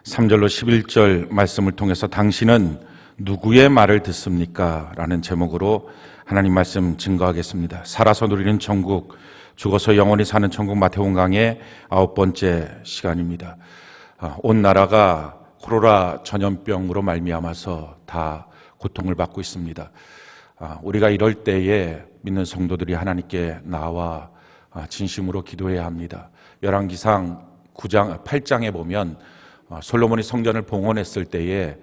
3절로 11절 말씀을 통해서 당신은 누구의 말을 듣습니까? 라는 제목으로 하나님 말씀 증거하겠습니다. 살아서 누리는 천국, 죽어서 영원히 사는 천국 마태복음 강의 9번째 시간입니다. 온 나라가 코로나 전염병으로 말미암아서 다 고통을 받고 있습니다. 우리가 이럴 때에 믿는 성도들이 하나님께 나와 진심으로 기도해야 합니다. 열왕기상 8장에 보면 솔로몬이 성전을 봉헌했을 때에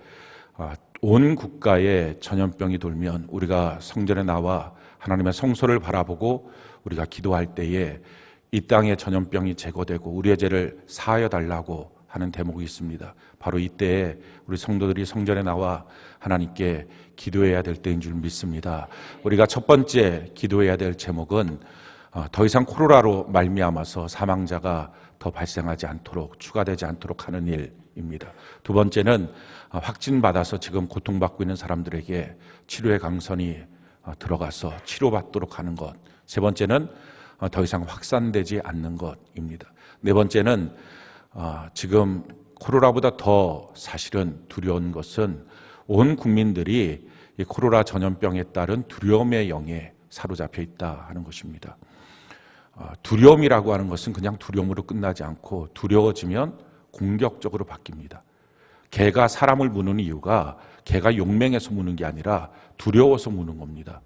온 국가에 전염병이 돌면 우리가 성전에 나와 하나님의 성소를 바라보고 우리가 기도할 때에 이 땅의 전염병이 제거되고 우리의 죄를 사하여 달라고 하는 대목이 있습니다. 바로 이때에 우리 성도들이 성전에 나와 하나님께 기도해야 될 때인 줄 믿습니다. 우리가 첫 번째 기도해야 될 제목은 더 이상 코로나로 말미암아서 사망자가 더 발생하지 않도록, 추가되지 않도록 하는 일입니다. 두 번째는 확진받아서 지금 고통받고 있는 사람들에게 치료의 강선이 들어가서 치료받도록 하는 것. 세 번째는 더 이상 확산되지 않는 것입니다. 네 번째는 지금 코로나보다 더 사실은 두려운 것은 온 국민들이 이 코로나 전염병에 따른 두려움의 영에 사로잡혀 있다 하는 것입니다. 두려움이라고 하는 것은 그냥 두려움으로 끝나지 않고 두려워지면 공격적으로 바뀝니다. 개가 사람을 무는 이유가 개가 용맹해서 무는 게 아니라 두려워서 무는 겁니다.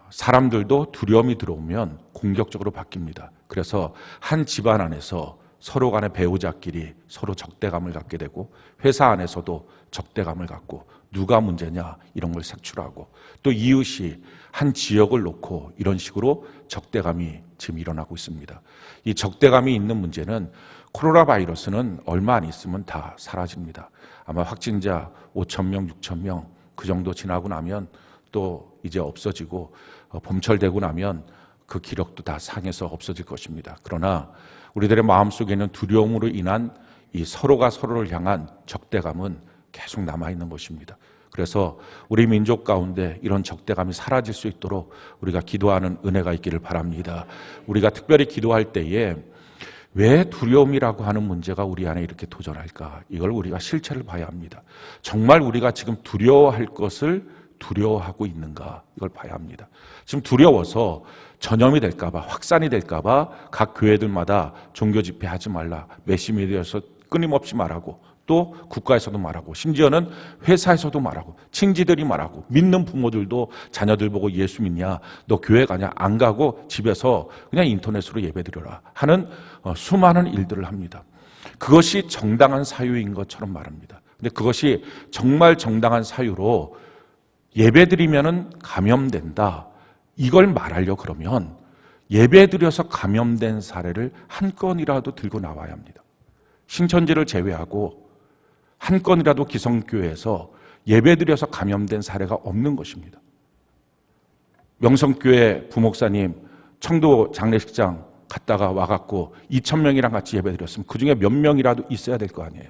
사람들도 두려움이 들어오면 공격적으로 바뀝니다. 그래서 한 집안 안에서 서로 간의 배우자끼리 서로 적대감을 갖게 되고 회사 안에서도 적대감을 갖고 누가 문제냐 이런 걸 색출하고 또 이웃이 한 지역을 놓고 이런 식으로 적대감이 지금 일어나고 있습니다. 이 적대감이 있는 문제는 코로나 바이러스는 얼마 안 있으면 다 사라집니다. 아마 확진자 5,000명, 6,000명 그 정도 지나고 나면 또 이제 없어지고 봄철되고 나면 그 기록도 다 상해서 없어질 것입니다. 그러나 우리들의 마음속에는 두려움으로 인한 이 서로가 서로를 향한 적대감은 계속 남아있는 것입니다. 그래서 우리 민족 가운데 이런 적대감이 사라질 수 있도록 우리가 기도하는 은혜가 있기를 바랍니다. 우리가 특별히 기도할 때에 왜 두려움이라고 하는 문제가 우리 안에 이렇게 도전할까? 이걸 우리가 실체를 봐야 합니다. 정말 우리가 지금 두려워할 것을 두려워하고 있는가? 이걸 봐야 합니다. 지금 두려워서 전염이 될까 봐, 확산이 될까 봐 각 교회들마다 종교 집회 하지 말라, 매시미디어에서 끊임없이 말하고 또 국가에서도 말하고 심지어는 회사에서도 말하고 친지들이 말하고 믿는 부모들도 자녀들 보고 예수 믿냐? 너 교회 가냐? 안 가고 집에서 그냥 인터넷으로 예배드려라 하는 수많은 일들을 합니다. 그것이 정당한 사유인 것처럼 말합니다. 근데 그것이 정말 정당한 사유로 예배드리면은 감염된다. 이걸 말하려 그러면 예배드려서 감염된 사례를 한 건이라도 들고 나와야 합니다. 신천지를 제외하고 한 건이라도 기성교회에서 예배드려서 감염된 사례가 없는 것입니다. 명성교회 부목사님 청도 장례식장 갔다가 와갖고 2,000명이랑 같이 예배드렸으면 그중에 몇 명이라도 있어야 될 거 아니에요.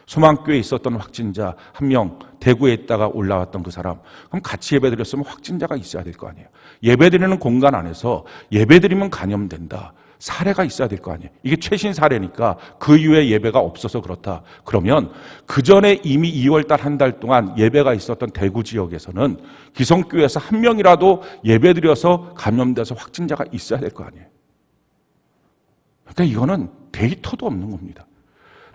소망교회에 있었던 확진자 한 명, 대구에 있다가 올라왔던 그 사람, 그럼 같이 예배드렸으면 확진자가 있어야 될 거 아니에요. 예배드리는 공간 안에서 예배드리면 감염된다. 사례가 있어야 될 거 아니에요. 이게 최신 사례니까 그 이후에 예배가 없어서 그렇다. 그러면 그 전에 이미 2월 달 한 달 동안 예배가 있었던 대구 지역에서는 기성교회에서 한 명이라도 예배드려서 감염돼서 확진자가 있어야 될 거 아니에요. 그러니까 이거는 데이터도 없는 겁니다.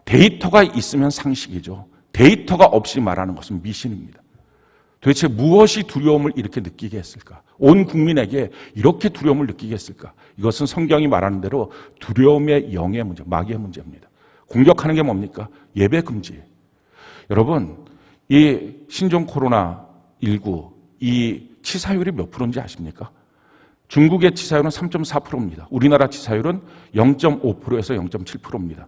데이터가 있으면 상식이죠. 데이터가 없이 말하는 것은 미신입니다. 도대체 무엇이 두려움을 이렇게 느끼게 했을까? 온 국민에게 이렇게 두려움을 느끼게 했을까? 이것은 성경이 말하는 대로 두려움의 영의 문제, 마귀의 문제입니다. 공격하는 게 뭡니까? 예배 금지. 여러분, 이 신종 코로나19 이 치사율이 몇 프로인지 아십니까? 중국의 치사율은 3.4%입니다. 우리나라 치사율은 0.5%에서 0.7%입니다.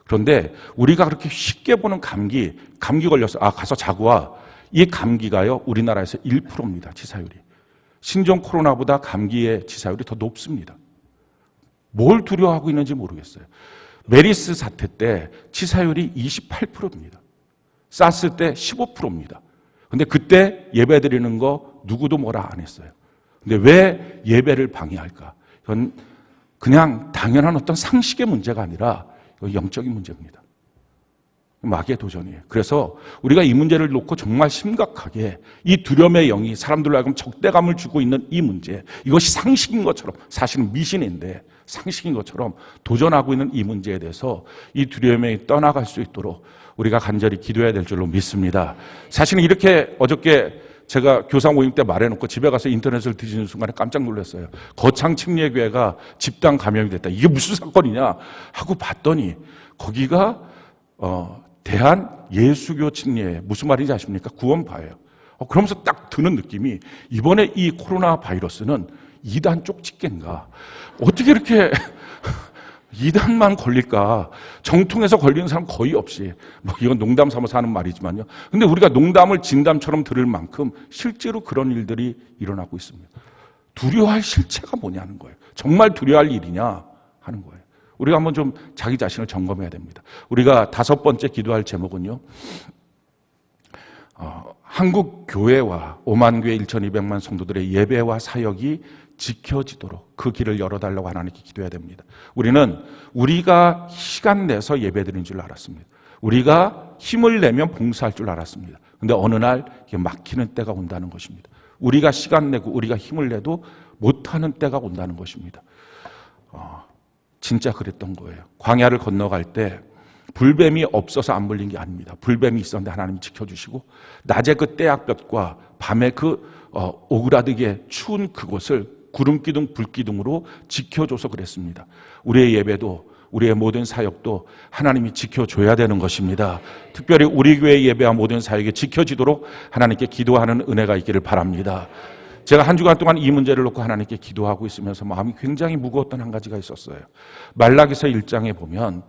그런데 우리가 그렇게 쉽게 보는 감기 걸려서 가서 자고 와. 이 감기가요 우리나라에서 1%입니다. 치사율이. 신종 코로나보다 감기의 치사율이 더 높습니다. 뭘 두려워하고 있는지 모르겠어요. 메리스 사태 때 치사율이 28%입니다. 사스 때 15%입니다. 근데 그때 예배 드리는 거 누구도 뭐라 안 했어요. 근데 왜 예배를 방해할까? 이건 그냥 당연한 어떤 상식의 문제가 아니라 영적인 문제입니다. 마귀의 도전이에요. 그래서 우리가 이 문제를 놓고 정말 심각하게 이 두려움의 영이 사람들로 하여금 적대감을 주고 있는 이 문제, 이것이 상식인 것처럼, 사실은 미신인데 상식인 것처럼 도전하고 있는 이 문제에 대해서 이 두려움의 영이 떠나갈 수 있도록 우리가 간절히 기도해야 될 줄로 믿습니다. 사실은 이렇게 어저께 제가 교사 모임 때 말해놓고 집에 가서 인터넷을 뒤지는 순간에 깜짝 놀랐어요. 거창 침례교회가 집단 감염이 됐다. 이게 무슨 사건이냐 하고 봤더니 거기가 대한 예수교 침례, 무슨 말인지 아십니까? 구원파예요. 그러면서 딱 드는 느낌이, 이번에 이 코로나 바이러스는 2단 쪽집게인가? 어떻게 이렇게 2단만 걸릴까? 정통에서 걸리는 사람 거의 없이. 이건 농담 삼아서 하는 말이지만요. 근데 우리가 농담을 진담처럼 들을 만큼 실제로 그런 일들이 일어나고 있습니다. 두려워할 실체가 뭐냐는 거예요. 정말 두려워할 일이냐 하는 거예요. 우리가 한번 좀 자기 자신을 점검해야 됩니다. 우리가 5번째 기도할 제목은요, 한국 교회와 5만 교회 1,200만 성도들의 예배와 사역이 지켜지도록 그 길을 열어달라고 하나님께 기도해야 됩니다. 우리는 우리가 시간 내서 예배드리는 줄 알았습니다. 우리가 힘을 내면 봉사할 줄 알았습니다. 그런데 어느 날 이게 막히는 때가 온다는 것입니다. 우리가 시간 내고 우리가 힘을 내도 못하는 때가 온다는 것입니다. 진짜 그랬던 거예요. 광야를 건너갈 때 불뱀이 없어서 안 물린 게 아닙니다. 불뱀이 있었는데 하나님이 지켜주시고, 낮에 그 떼약볕과 밤에 그 오그라들게 추운 그곳을 구름기둥 불기둥으로 지켜줘서 그랬습니다. 우리의 예배도, 우리의 모든 사역도 하나님이 지켜줘야 되는 것입니다. 특별히 우리 교회 예배와 모든 사역이 지켜지도록 하나님께 기도하는 은혜가 있기를 바랍니다. 제가 한 주간 동안 이 문제를 놓고 하나님께 기도하고 있으면서 마음이 굉장히 무거웠던 한 가지가 있었어요. 말라기서 1장에 보면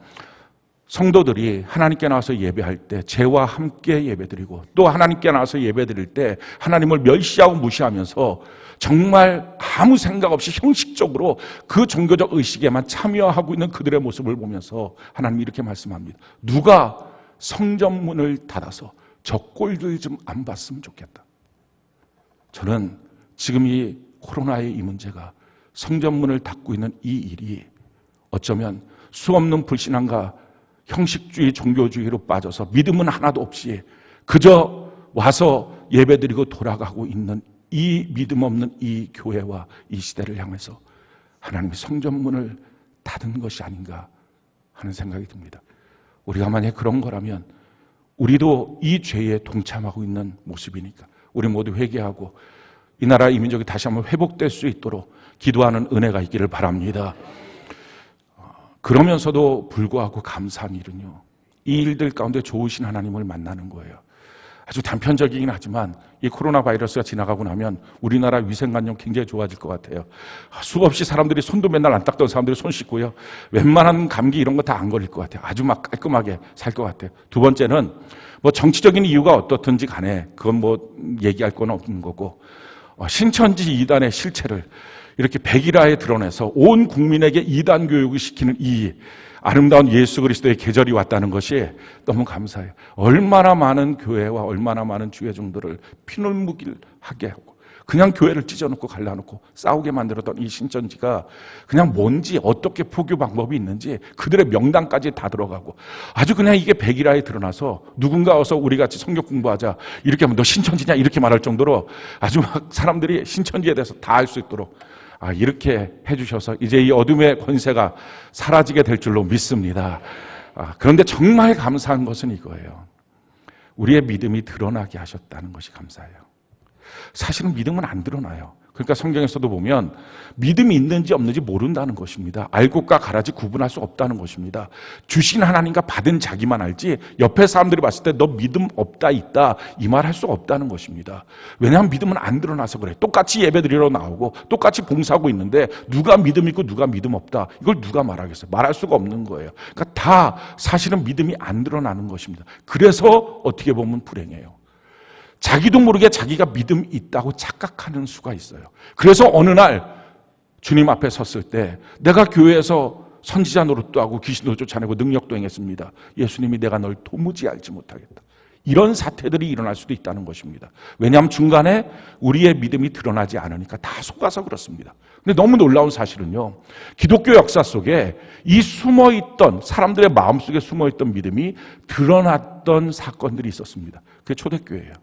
성도들이 하나님께 나와서 예배할 때 죄와 함께 예배드리고, 또 하나님께 나와서 예배드릴 때 하나님을 멸시하고 무시하면서 정말 아무 생각 없이 형식적으로 그 종교적 의식에만 참여하고 있는 그들의 모습을 보면서 하나님이 이렇게 말씀합니다. 누가 성전문을 닫아서 저 꼴들 좀 안 봤으면 좋겠다. 저는 지금 이 코로나의 이 문제가, 성전문을 닫고 있는 이 일이 어쩌면 수없는 불신앙과 형식주의, 종교주의로 빠져서 믿음은 하나도 없이 그저 와서 예배드리고 돌아가고 있는 이 믿음 없는 이 교회와 이 시대를 향해서 하나님의 성전문을 닫은 것이 아닌가 하는 생각이 듭니다. 우리가 만약에 그런 거라면 우리도 이 죄에 동참하고 있는 모습이니까 우리 모두 회개하고 이 나라 이 민족이 다시 한번 회복될 수 있도록 기도하는 은혜가 있기를 바랍니다. 그러면서도 불구하고 감사한 일은요, 이 일들 가운데 좋으신 하나님을 만나는 거예요. 아주 단편적이긴 하지만 이 코로나 바이러스가 지나가고 나면 우리나라 위생관념 굉장히 좋아질 것 같아요. 수없이 사람들이 손도 맨날 안 닦던 사람들이 손 씻고요, 웬만한 감기 이런 거 다 안 걸릴 것 같아요. 아주 막 깔끔하게 살 것 같아요. 두 번째는 뭐 정치적인 이유가 어떻든지 간에 그건 뭐 얘기할 건 없는 거고, 신천지 이단의 실체를 이렇게 백일화에 드러내서 온 국민에게 이단 교육을 시키는 이 아름다운 예수 그리스도의 계절이 왔다는 것이 너무 감사해요. 얼마나 많은 교회와 얼마나 많은 주의 종들을 피눈물하게 하고 그냥 교회를 찢어놓고 갈라놓고 싸우게 만들었던 이 신천지가 그냥 뭔지, 어떻게 포교 방법이 있는지 그들의 명단까지 다 들어가고, 아주 그냥 이게 백일화에 드러나서 누군가 와서 우리같이 성경 공부하자 이렇게 하면 너 신천지냐 이렇게 말할 정도로 아주 막 사람들이 신천지에 대해서 다 알 수 있도록 이렇게 해주셔서 이제 이 어둠의 권세가 사라지게 될 줄로 믿습니다. 그런데 정말 감사한 것은 이거예요. 우리의 믿음이 드러나게 하셨다는 것이 감사해요. 사실은 믿음은 안 드러나요. 그러니까 성경에서도 보면 믿음이 있는지 없는지 모른다는 것입니다. 알곡과 가라지 구분할 수 없다는 것입니다. 주신 하나님과 받은 자기만 알지 옆에 사람들이 봤을 때 너 믿음 없다 있다 이 말 할 수 없다는 것입니다. 왜냐하면 믿음은 안 드러나서 그래. 똑같이 예배드리러 나오고 똑같이 봉사하고 있는데 누가 믿음 있고 누가 믿음 없다 이걸 누가 말하겠어요? 말할 수가 없는 거예요. 그러니까 다 사실은 믿음이 안 드러나는 것입니다. 그래서 어떻게 보면 불행해요. 자기도 모르게 자기가 믿음이 있다고 착각하는 수가 있어요. 그래서 어느 날 주님 앞에 섰을 때 내가 교회에서 선지자 노릇도 하고 귀신도 쫓아내고 능력도 행했습니다. 예수님이 내가 널 도무지 알지 못하겠다. 이런 사태들이 일어날 수도 있다는 것입니다. 왜냐하면 중간에 우리의 믿음이 드러나지 않으니까 다 속아서 그렇습니다. 근데 너무 놀라운 사실은요, 기독교 역사 속에 이 숨어있던, 사람들의 마음속에 숨어있던 믿음이 드러났던 사건들이 있었습니다. 그게 초대교회예요.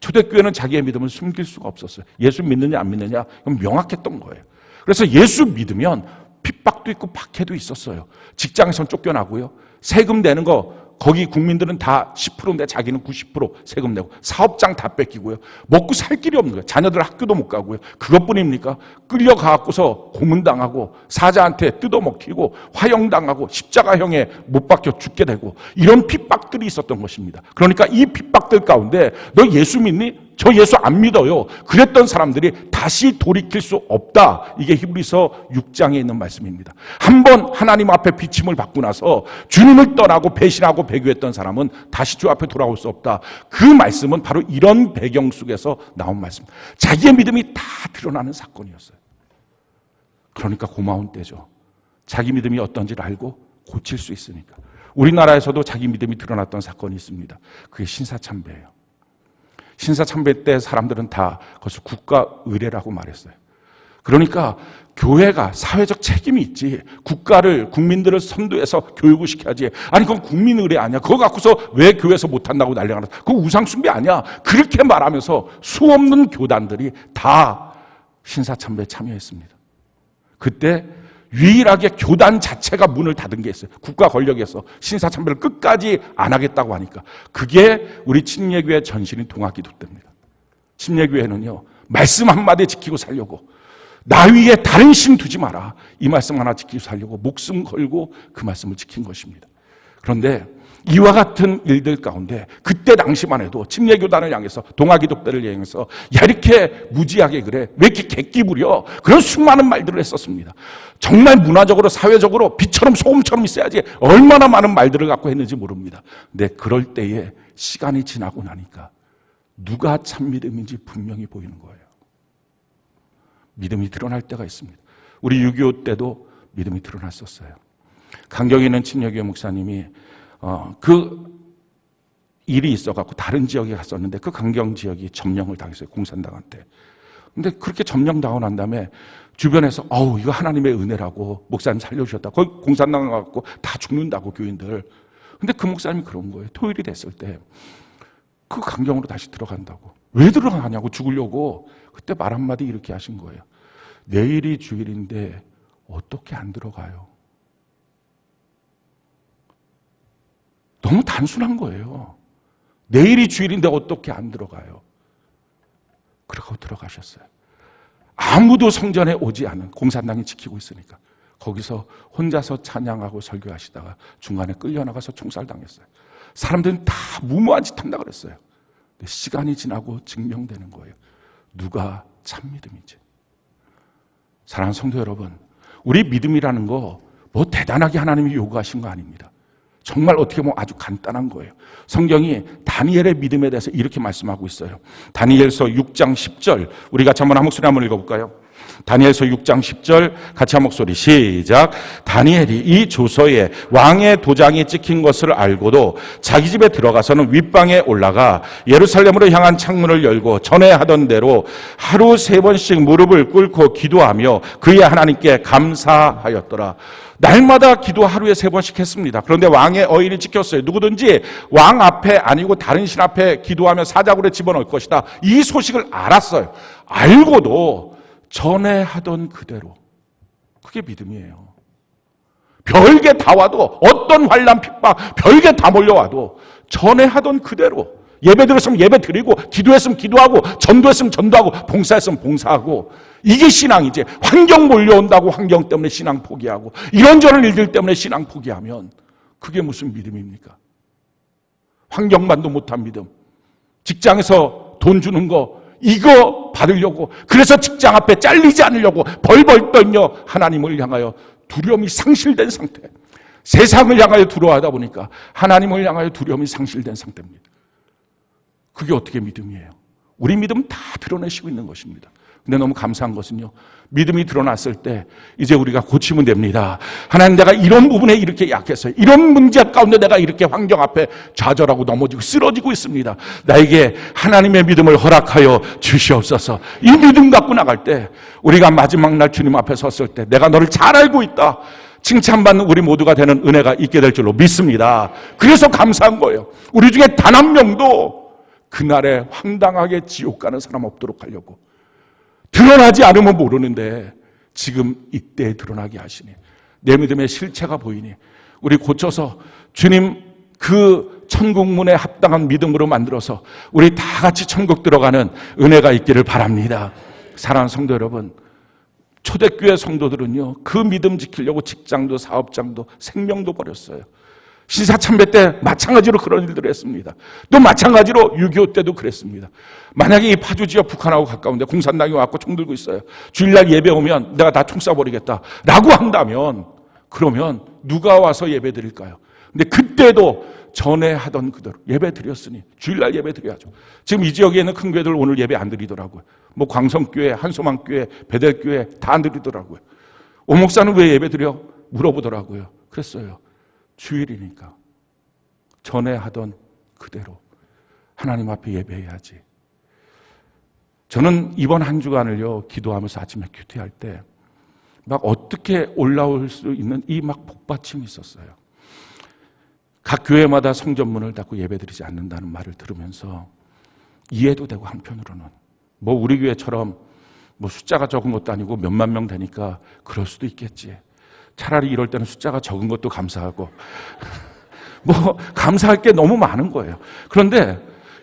초대교회는 자기의 믿음을 숨길 수가 없었어요. 예수 믿느냐 안 믿느냐 그건 명확했던 거예요. 그래서 예수 믿으면 핍박도 있고 박해도 있었어요. 직장에선 쫓겨나고요. 세금 내는 거 거기 국민들은 다 10%인데 자기는 90% 세금 내고 사업장 다 뺏기고요. 먹고 살 길이 없는 거예요. 자녀들 학교도 못 가고요. 그것뿐입니까? 끌려가고서 고문당하고 사자한테 뜯어먹히고 화형당하고 십자가형에 못 박혀 죽게 되고 이런 핍박들이 있었던 것입니다. 그러니까 이 핍박들 가운데 너 예수 믿니? 저 예수 안 믿어요. 그랬던 사람들이 다시 돌이킬 수 없다. 이게 히브리서 6장에 있는 말씀입니다. 한번 하나님 앞에 비침을 받고 나서 주님을 떠나고 배신하고 배교했던 사람은 다시 주 앞에 돌아올 수 없다. 그 말씀은 바로 이런 배경 속에서 나온 말씀입니다. 자기의 믿음이 다 드러나는 사건이었어요. 그러니까 고마운 때죠. 자기 믿음이 어떤지를 알고 고칠 수 있으니까. 우리나라에서도 자기 믿음이 드러났던 사건이 있습니다. 그게 신사참배예요. 신사참배 때 사람들은 다 그것을 국가의례라고 말했어요. 그러니까 교회가 사회적 책임이 있지, 국가를, 국민들을 선도해서 교육을 시켜야지. 아니 그건 국민의례 아니야. 그거 갖고서 왜 교회에서 못한다고 난리가 났어. 그거 우상숭배 아니야. 그렇게 말하면서 수없는 교단들이 다 신사참배에 참여했습니다. 그때 유일하게 교단 자체가 문을 닫은 게 있어요. 국가 권력에서 신사참배를 끝까지 안 하겠다고 하니까. 그게 우리 침례교회 전신인 동학기도 때입니다. 침례교회는요, 말씀 한마디 지키고 살려고, 나 위에 다른 신 두지 마라, 이 말씀 하나 지키고 살려고 목숨 걸고 그 말씀을 지킨 것입니다. 그런데 이와 같은 일들 가운데 그때 당시만 해도 침례교단을 향해서, 동아기독대를 향해서 야 이렇게 무지하게 그래, 왜 이렇게 객기 부려, 그런 수많은 말들을 했었습니다. 정말 문화적으로 사회적으로 빛처럼 소금처럼 있어야지 얼마나 많은 말들을 갖고 했는지 모릅니다. 근데 그럴 때에 시간이 지나고 나니까 누가 참 믿음인지 분명히 보이는 거예요. 믿음이 드러날 때가 있습니다. 우리 6.25 때도 믿음이 드러났었어요. 강경에 있는 침례교회 목사님이 그 일이 있어갖고 다른 지역에 갔었는데 그 강경 지역이 점령을 당했어요. 공산당한테. 근데 그렇게 점령당하고 난 다음에 주변에서 이거 하나님의 은혜라고 목사님 살려주셨다. 거기 공산당 가갖고 다 죽는다고 교인들. 근데 그 목사님이 그런 거예요. 토요일이 됐을 때 그 강경으로 다시 들어간다고. 왜 들어가냐고, 죽으려고. 그때 말 한마디 이렇게 하신 거예요. 내일이 주일인데 어떻게 안 들어가요? 너무 단순한 거예요. 내일이 주일인데 어떻게 안 들어가요? 그러고 들어가셨어요. 아무도 성전에 오지 않은, 공산당이 지키고 있으니까 거기서 혼자서 찬양하고 설교하시다가 중간에 끌려나가서 총살당했어요. 사람들은 다 무모한 짓 한다 그랬어요. 근데 시간이 지나고 증명되는 거예요. 누가 참 믿음인지. 사랑하는 성도 여러분, 우리 믿음이라는 거 뭐 대단하게 하나님이 요구하신 거 아닙니다. 정말 어떻게 보면 아주 간단한 거예요. 성경이 다니엘의 믿음에 대해서 이렇게 말씀하고 있어요. 다니엘서 6장 10절, 우리 같이 한번 한 목소리 한번 읽어볼까요? 다니엘서 6장 10절 같이 한 목소리 시작. 다니엘이 이 조서에 왕의 도장이 찍힌 것을 알고도 자기 집에 들어가서는 윗방에 올라가 예루살렘으로 향한 창문을 열고 전에 하던 대로 하루 3번씩 무릎을 꿇고 기도하며 그의 하나님께 감사하였더라. 날마다 기도 하루에 3번씩 했습니다. 그런데 왕의 어인이 지켰어요. 누구든지 왕 앞에 아니고 다른 신 앞에 기도하면 사자굴에 집어넣을 것이다. 이 소식을 알았어요. 알고도 전에 하던 그대로. 그게 믿음이에요. 별게 다 와도, 어떤 환난 핍박 별게 다 몰려와도 전에 하던 그대로. 예배 드렸으면 예배 드리고, 기도했으면 기도하고, 전도했으면 전도하고, 봉사했으면 봉사하고. 이게 신앙이지. 환경 몰려온다고 환경 때문에 신앙 포기하고, 이런저런 일들 때문에 신앙 포기하면 그게 무슨 믿음입니까? 환경만도 못한 믿음. 직장에서 돈 주는 거 이거 받으려고, 그래서 직장 앞에 잘리지 않으려고 벌벌 떨며 하나님을 향하여 두려움이 상실된 상태. 세상을 향하여 두려워하다 보니까 하나님을 향하여 두려움이 상실된 상태입니다. 그게 어떻게 믿음이에요? 우리 믿음은 다 드러내시고 있는 것입니다. 근데 너무 감사한 것은요, 믿음이 드러났을 때 이제 우리가 고치면 됩니다. 하나님, 내가 이런 부분에 이렇게 약했어요. 이런 문제 가운데 내가 이렇게 환경 앞에 좌절하고 넘어지고 쓰러지고 있습니다. 나에게 하나님의 믿음을 허락하여 주시옵소서. 이 믿음 갖고 나갈 때 우리가 마지막 날 주님 앞에 섰을 때 내가 너를 잘 알고 있다, 칭찬받는 우리 모두가 되는 은혜가 있게 될 줄로 믿습니다. 그래서 감사한 거예요. 우리 중에 단 한 명도 그날에 황당하게 지옥 가는 사람 없도록 하려고. 드러나지 않으면 모르는데 지금 이때 드러나게 하시니, 내 믿음의 실체가 보이니 우리 고쳐서 주님 그 천국문에 합당한 믿음으로 만들어서 우리 다 같이 천국 들어가는 은혜가 있기를 바랍니다. 사랑하는 성도 여러분, 초대교회 성도들은요, 그 믿음 지키려고 직장도 사업장도 생명도 버렸어요. 신사참배 때 마찬가지로 그런 일들을 했습니다. 또 마찬가지로 6.25 때도 그랬습니다. 만약에 이 파주 지역 북한하고 가까운데 공산당이 왔고 총 들고 있어요. 주일날 예배 오면 내가 다 총 쏴버리겠다 라고 한다면, 그러면 누가 와서 예배 드릴까요? 근데 그때도 전에 하던 그대로 예배 드렸으니 주일날 예배 드려야죠. 지금 이 지역에 있는 큰 교회들 오늘 예배 안 드리더라고요. 뭐 광성교회, 한소망교회, 베델교회 다 안 드리더라고요. 오 목사는 왜 예배 드려? 물어보더라고요. 그랬어요. 주일이니까 전에 하던 그대로 하나님 앞에 예배해야지. 저는 이번 한 주간을요, 기도하면서 아침에 큐티할 때 막 어떻게 올라올 수 있는 이 막 복받침이 있었어요. 각 교회마다 성전문을 닫고 예배드리지 않는다는 말을 들으면서 이해도 되고, 한편으로는 뭐 우리 교회처럼 뭐 숫자가 적은 것도 아니고 몇만 명 되니까 그럴 수도 있겠지. 차라리 이럴 때는 숫자가 적은 것도 감사하고 뭐 감사할 게 너무 많은 거예요. 그런데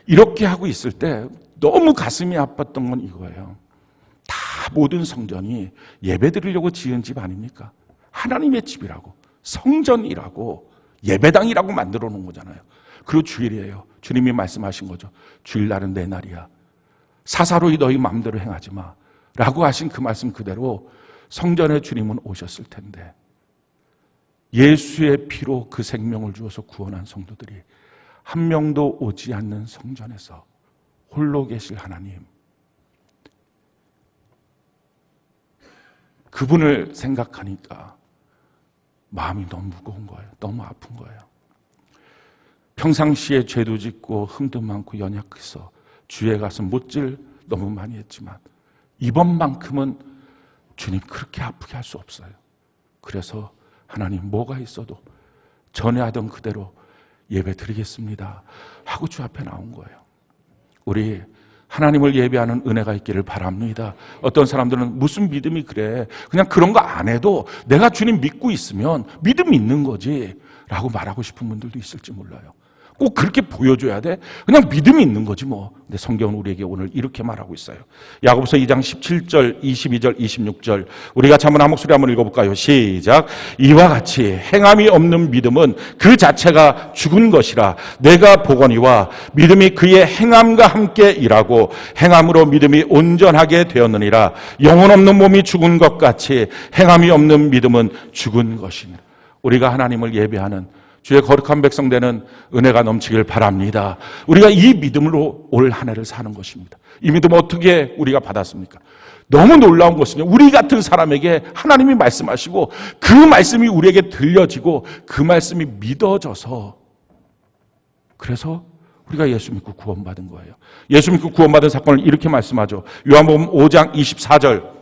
이렇게 하고 있을 때 너무 가슴이 아팠던 건 이거예요. 다 모든 성전이 예배 드리려고 지은 집 아닙니까? 하나님의 집이라고, 성전이라고, 예배당이라고 만들어 놓은 거잖아요. 그리고 주일이에요. 주님이 말씀하신 거죠. 주일날은 내 날이야. 사사로이 너희 마음대로 행하지 마 라고 하신 그 말씀 그대로 성전에 주님은 오셨을 텐데, 예수의 피로 그 생명을 주어서 구원한 성도들이 한 명도 오지 않는 성전에서 홀로 계실 하나님, 그분을 생각하니까 마음이 너무 무거운 거예요. 너무 아픈 거예요. 평상시에 죄도 짓고 흠도 많고 연약해서 주에 가서 못질 너무 많이 했지만 이번만큼은 주님 그렇게 아프게 할 수 없어요. 그래서 하나님, 뭐가 있어도 전에 하던 그대로 예배 드리겠습니다 하고 주 앞에 나온 거예요. 우리 하나님을 예배하는 은혜가 있기를 바랍니다. 어떤 사람들은 무슨 믿음이 그래, 그냥 그런 거 안 해도 내가 주님 믿고 있으면 믿음이 있는 거지 라고 말하고 싶은 분들도 있을지 몰라요. 꼭 그렇게 보여줘야 돼? 그냥 믿음이 있는 거지 뭐. 근데 성경은 우리에게 오늘 이렇게 말하고 있어요. 야고보서 2장 17절, 22절, 26절 우리가 한번 한 목소리 한번 읽어볼까요? 시작. 이와 같이 행함이 없는 믿음은 그 자체가 죽은 것이라 내가 보거니와 믿음이 그의 행함과 함께 일하고 행함으로 믿음이 온전하게 되었느니라. 영혼 없는 몸이 죽은 것 같이 행함이 없는 믿음은 죽은 것이니라. 우리가 하나님을 예배하는 주의 거룩한 백성 되는 은혜가 넘치길 바랍니다. 우리가 이 믿음으로 올 한 해를 사는 것입니다. 이 믿음 어떻게 우리가 받았습니까? 너무 놀라운 것은요, 우리 같은 사람에게 하나님이 말씀하시고 그 말씀이 우리에게 들려지고 그 말씀이 믿어져서, 그래서 우리가 예수 믿고 구원받은 거예요. 예수 믿고 구원받은 사건을 이렇게 말씀하죠. 요한복음 5장 24절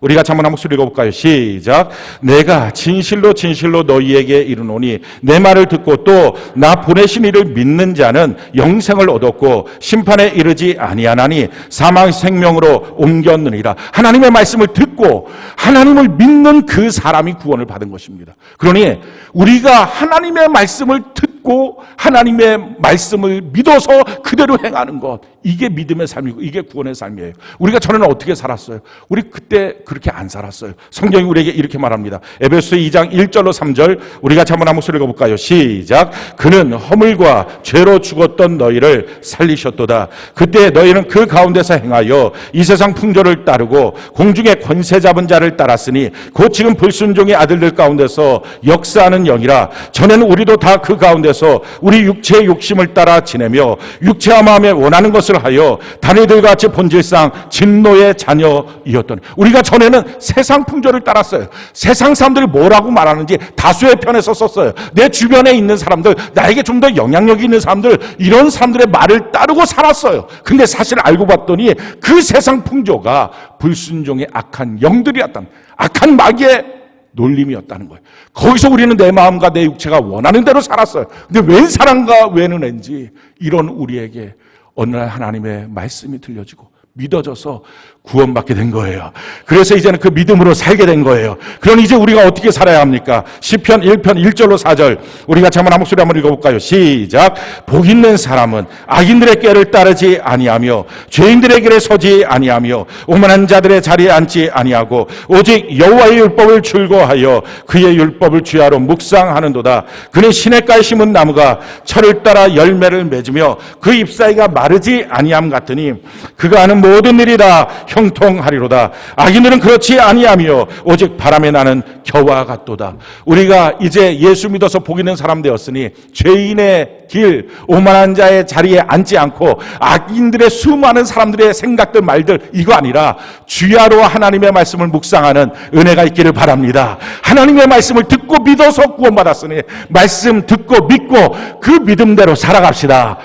우리가 한번 한 목소리 읽어볼까요? 시작. 내가 진실로 진실로 너희에게 이르노니 내 말을 듣고 또 나 보내신 이를 믿는 자는 영생을 얻었고 심판에 이르지 아니하나니 사망 생명으로 옮겼느니라. 하나님의 말씀을 듣고 하나님을 믿는 그 사람이 구원을 받은 것입니다. 그러니 우리가 하나님의 말씀을 듣고 하나님의 말씀을 믿어서 그대로 행하는 것, 이게 믿음의 삶이고 이게 구원의 삶이에요. 우리가 전에는 어떻게 살았어요? 우리 그때 그렇게 안 살았어요. 성경이 우리에게 이렇게 말합니다. 에베소 2장 1절로 3절 우리가 한번 한 목소리 읽어볼까요? 시작. 그는 허물과 죄로 죽었던 너희를 살리셨도다. 그때 너희는 그 가운데서 행하여 이 세상 풍조를 따르고 공중의 권세 잡은 자를 따랐으니 곧 지금 불순종의 아들들 가운데서 역사하는 영이라. 전에는 우리도 다 그 가운데 가운데서 우리 육체의 욕심을 따라 지내며 육체와 마음에 원하는 것을 하여 다니들과 같이 본질상 진노의 자녀이었더니, 우리가 전에는 세상 풍조를 따랐어요. 세상 사람들이 뭐라고 말하는지 다수의 편에서 썼어요. 내 주변에 있는 사람들, 나에게 좀 더 영향력이 있는 사람들, 이런 사람들의 말을 따르고 살았어요. 근데 사실 알고 봤더니 그 세상 풍조가 불순종의 악한 영들이었다, 악한 마귀의 놀림이었다는 거예요. 거기서 우리는 내 마음과 내 육체가 원하는 대로 살았어요. 근데 웬 사랑과 웬 은혜인지 이런 우리에게 어느 날 하나님의 말씀이 들려지고 믿어져서 구원받게 된 거예요. 그래서 이제는 그 믿음으로 살게 된 거예요. 그럼 이제 우리가 어떻게 살아야 합니까? 시편 1편 1절로 4절 우리 같이 한번 한 목소리 한번 읽어볼까요? 시작. 복 있는 사람은 악인들의 꾀를 따르지 아니하며 죄인들의 길에 서지 아니하며 오만한 자들의 자리에 앉지 아니하고 오직 여호와의 율법을 즐거워하여 그의 율법을 주야로 묵상하는도다. 그는 시냇가에 심은 나무가 철을 따라 열매를 맺으며 그 잎사이가 마르지 아니함 같으니 그가 하는 모든 일이 다 형통하리로다. 악인들은 그렇지 아니하며 오직 바람에 나는 겨와 같도다. 우리가 이제 예수 믿어서 복 있는 사람 되었으니 죄인의 길, 오만한 자의 자리에 앉지 않고 악인들의 수많은 사람들의 생각들, 말들, 이거 아니라 주야로 하나님의 말씀을 묵상하는 은혜가 있기를 바랍니다. 하나님의 말씀을 듣고 믿어서 구원받았으니 말씀 듣고 믿고 그 믿음대로 살아갑시다.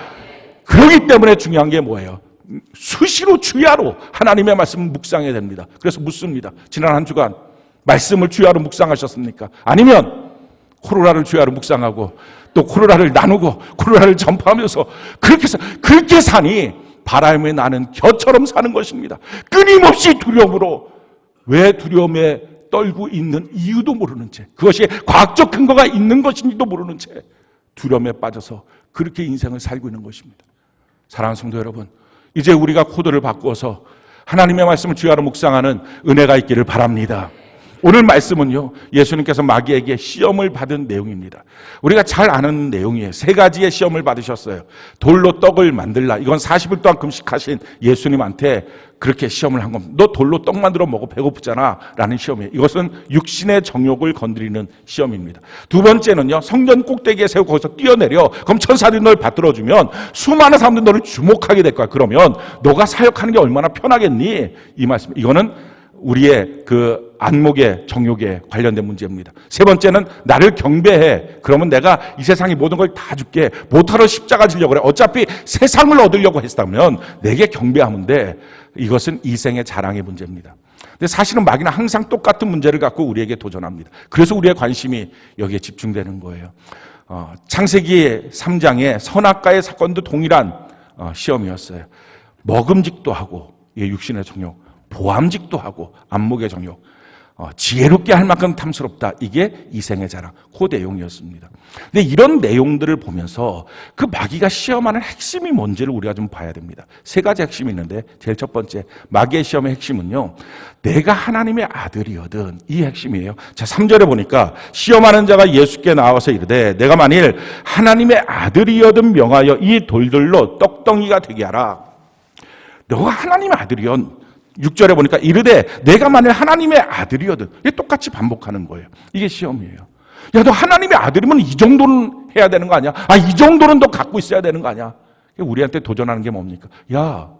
그렇기 때문에 중요한 게 뭐예요? 수시로 주야로 하나님의 말씀을 묵상해야 됩니다. 그래서 묻습니다. 지난 한 주간 말씀을 주야로 묵상하셨습니까? 아니면 코로나를 주야로 묵상하고 또 코로나를 나누고 코로나를 전파하면서 그렇게 사니 바람에 나는 겨처럼 사는 것입니다. 끊임없이 두려움으로, 왜 두려움에 떨고 있는 이유도 모르는 채, 그것이 과학적 근거가 있는 것인지도 모르는 채 두려움에 빠져서 그렇게 인생을 살고 있는 것입니다. 사랑하는 성도 여러분, 이제 우리가 코드를 바꾸어서 하나님의 말씀을 주야로 묵상하는 은혜가 있기를 바랍니다. 오늘 말씀은요, 예수님께서 마귀에게 시험을 받은 내용입니다. 우리가 잘 아는 내용이에요. 3가지의 시험을 받으셨어요. 돌로 떡을 만들라. 이건 40일 동안 금식하신 예수님한테 그렇게 시험을 한 겁니다. 너 돌로 떡 만들어 먹어, 배고프잖아 라는 시험이에요. 이것은 육신의 정욕을 건드리는 시험입니다. 2번째는요, 성전 꼭대기에 세우고 거기서 뛰어내려. 그럼 천사들이 널 받들어주면 수많은 사람들이 너를 주목하게 될 거야. 그러면 너가 사역하는 게 얼마나 편하겠니? 이 말씀. 이거는 우리의 그 안목의 정욕에 관련된 문제입니다. 3번째는 나를 경배해. 그러면 내가 이 세상의 모든 걸 다 줄게. 못하러 십자가 지려고 그래. 어차피 세상을 얻으려고 했다면 내게 경배하면 돼. 이것은 이생의 자랑의 문제입니다. 근데 사실은 마귀는 항상 똑같은 문제를 갖고 우리에게 도전합니다. 그래서 우리의 관심이 여기에 집중되는 거예요. 창세기 3장의 선악과의 사건도 동일한 시험이었어요. 먹음직도 하고, 육신의 정욕, 보암직도 하고, 안목의 정욕, 지혜롭게 할 만큼 탐스럽다. 이게 이생의 자랑, 그 내용이었습니다. 근데 이런 내용들을 보면서 그 마귀가 시험하는 핵심이 뭔지를 우리가 좀 봐야 됩니다. 3가지 핵심이 있는데, 제일 첫 번째, 마귀의 시험의 핵심은요, 내가 하나님의 아들이거든. 이 핵심이에요. 자, 3절에 보니까 시험하는 자가 예수께 나와서 이르되 내가 만일 하나님의 아들이거든 명하여 이 돌들로 떡덩이가 되게 하라. 너가 하나님의 아들이연. 6절에 보니까 이르되 내가 만일 하나님의 아들이거든. 이게 똑같이 반복하는 거예요. 이게 시험이에요. 야, 너 하나님의 아들이면 이 정도는 해야 되는 거 아니야? 이 정도는 너 갖고 있어야 되는 거 아니야? 우리한테 도전하는 게 뭡니까? 야,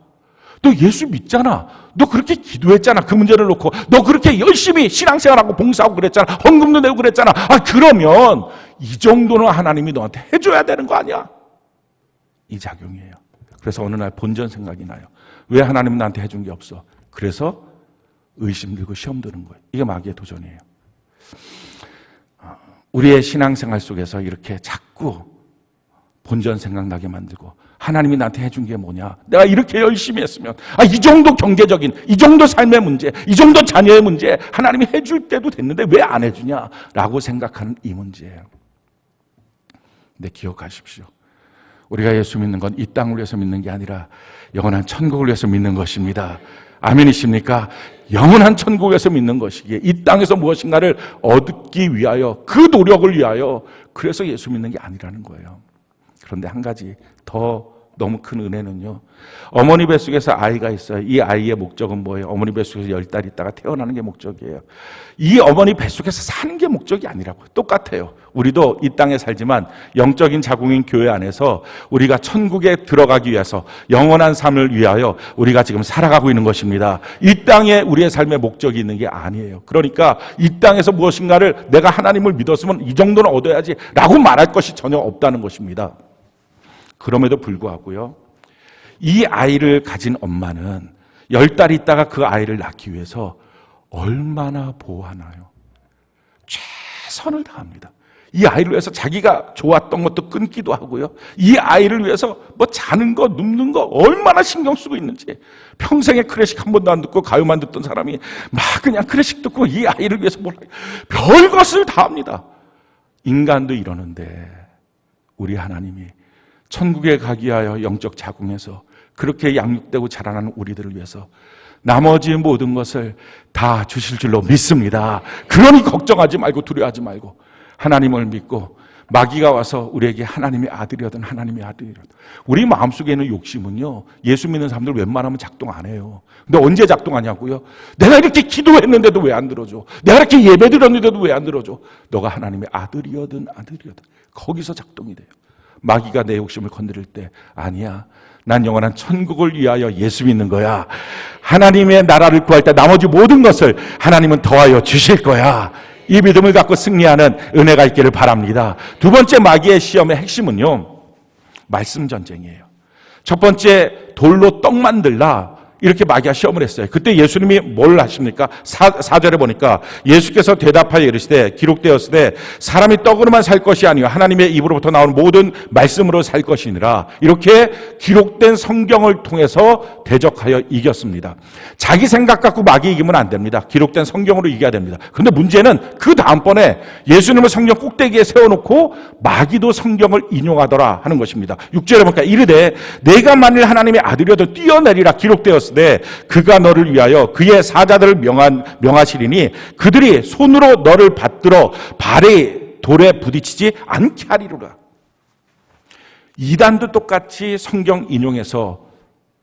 너 예수 믿잖아. 너 그렇게 기도했잖아. 그 문제를 놓고 너 그렇게 열심히 신앙생활하고 봉사하고 그랬잖아. 헌금도 내고 그랬잖아. 그러면 이 정도는 하나님이 너한테 해줘야 되는 거 아니야? 이 작용이에요. 그래서 어느 날 본전 생각이 나요. 왜 하나님은 나한테 해준 게 없어? 그래서 의심 들고 시험 드는 거예요. 이게 마귀의 도전이에요. 우리의 신앙생활 속에서 이렇게 자꾸 본전 생각나게 만들고, 하나님이 나한테 해준 게 뭐냐? 내가 이렇게 열심히 했으면, 이 정도 경제적인, 이 정도 삶의 문제, 이 정도 자녀의 문제 하나님이 해줄 때도 됐는데 왜 안 해주냐라고 생각하는 이 문제예요. 근데 기억하십시오. 우리가 예수 믿는 건 이 땅을 위해서 믿는 게 아니라 영원한 천국을 위해서 믿는 것입니다. 아멘이십니까? 영원한 천국에서 믿는 것이기에 이 땅에서 무엇인가를 얻기 위하여, 그 노력을 위하여, 그래서 예수 믿는 게 아니라는 거예요. 그런데 한 가지 더 너무 큰 은혜는요, 어머니 뱃속에서 아이가 있어요. 이 아이의 목적은 뭐예요? 어머니 뱃속에서 10달 있다가 태어나는 게 목적이에요. 이 어머니 뱃속에서 사는 게 목적이 아니라고요. 똑같아요. 우리도 이 땅에 살지만 영적인 자궁인 교회 안에서 우리가 천국에 들어가기 위해서 영원한 삶을 위하여 우리가 지금 살아가고 있는 것입니다. 이 땅에 우리의 삶의 목적이 있는 게 아니에요. 그러니까 이 땅에서 무엇인가를 내가 하나님을 믿었으면 이 정도는 얻어야지 라고 말할 것이 전혀 없다는 것입니다. 그럼에도 불구하고요, 이 아이를 가진 엄마는 10달 있다가 그 아이를 낳기 위해서 얼마나 보호하나요? 최선을 다합니다. 이 아이를 위해서 자기가 좋았던 것도 끊기도 하고요, 이 아이를 위해서 뭐 자는 거 눕는 거 얼마나 신경 쓰고 있는지. 평생에 클래식 한 번도 안 듣고 가요만 듣던 사람이 막 그냥 클래식 듣고 이 아이를 위해서 별것을 다 합니다. 인간도 이러는데 우리 하나님이 천국에 가기 위하여 영적 자궁에서 그렇게 양육되고 자라나는 우리들을 위해서 나머지 모든 것을 다 주실 줄로 믿습니다. 그러니 걱정하지 말고 두려워하지 말고 하나님을 믿고, 마귀가 와서 우리에게 하나님의 아들이거든 하나님의 아들이거든. 우리 마음속에 있는 욕심은요, 예수 믿는 사람들 웬만하면 작동 안 해요. 근데 언제 작동하냐고요? 내가 이렇게 기도했는데도 왜 안 들어줘? 내가 이렇게 예배드렸는데도 왜 안 들어줘? 너가 하나님의 아들이거든 거기서 작동이 돼요. 마귀가 내 욕심을 건드릴 때, 아니야, 난 영원한 천국을 위하여 예수 믿는 거야. 하나님의 나라를 구할 때 나머지 모든 것을 하나님은 더하여 주실 거야. 이 믿음을 갖고 승리하는 은혜가 있기를 바랍니다. 두 번째 마귀의 시험의 핵심은요, 말씀 전쟁이에요. 첫 번째, 돌로 떡 만들라, 이렇게 마귀가 시험을 했어요. 그때 예수님이 뭘 하십니까? 4절에 보니까 예수께서 대답하여 이르시되 기록되었으되 사람이 떡으로만 살 것이 아니요 하나님의 입으로부터 나오는 모든 말씀으로 살 것이니라. 이렇게 기록된 성경을 통해서 대적하여 이겼습니다. 자기 생각 갖고 마귀 이기면 안 됩니다. 기록된 성경으로 이겨야 됩니다. 그런데 문제는 그 다음번에 예수님을 성경 꼭대기에 세워놓고 마귀도 성경을 인용하더라 하는 것입니다. 6절에 보니까 이르되 내가 만일 하나님의 아들이어도 뛰어내리라 기록되었으되 그가 너를 위하여 그의 사자들을 명하시리니 그들이 손으로 너를 받들어 발에 돌에 부딪히지 않게 하리로라. 이단도 똑같이 성경 인용해서